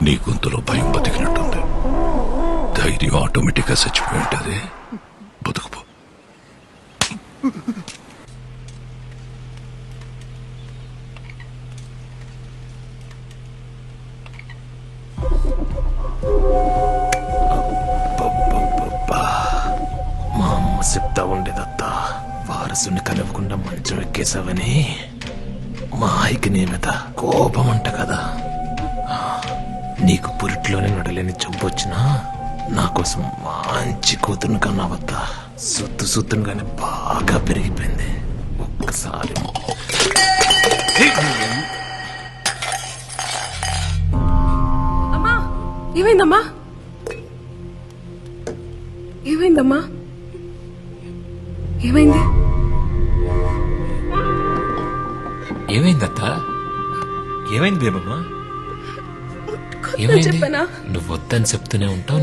నీ గొంతులో భయం బతికినట్టుంది. ధైర్యం ఆటోమేటిక్గా చచ్చిపోయి ఉంటుంది. బతుకుపో. మా అమ్మ చెప్తా ఉండేదత్తా, వారసుని కలవకుండా మంచం ఎక్కేసావని. మా ఆయికి నీ మీద కోపం అంట కదా. నీకు పురిట్లోనే నడలేని జబ్బొచ్చినా నా కోసం మంచి కూతురుని కన్నావత్తా. సుత్తుగానే బాగా పెరిగిపోయింది. ఒక్కసారి అమ్మా, ఏమైందమ్మా? ఏమైందమ్మా? ఏమైంది? ఏమైందత్తా? ఏమైంది బేబమ్మా? చెప్పనా? నువ్వు వద్దని చెప్తూనే ఉంటావు.